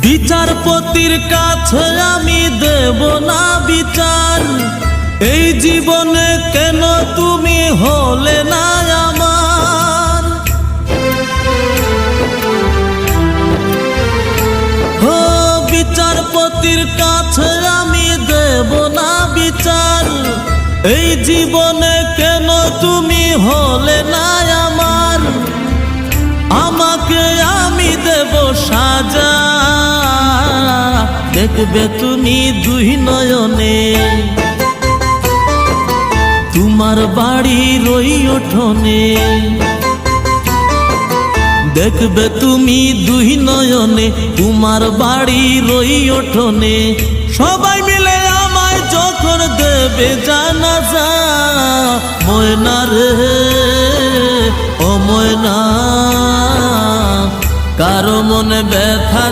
বিচারপতির কাছে আমি দেব না বিচার, এই জীবনে কেন তুমি হলে না আমার। ও বিচারপতির কাছে আমি দেব না বিচার, এই জীবনে কেন তুমি হলে না আমার। আমাকে আমি দেব সাজা, দেখবে তুমি দুই নয়নে, তোমার বাড়ির ওই উঠোনে। দেখবে তুমি দুই নয়নে, তোমার বাড়ির ওই উঠোনে। সবাই মিলে আমায় যখন দেবে জানাজা, ময়না রে ও ময়না, কারো মনে ব্যথা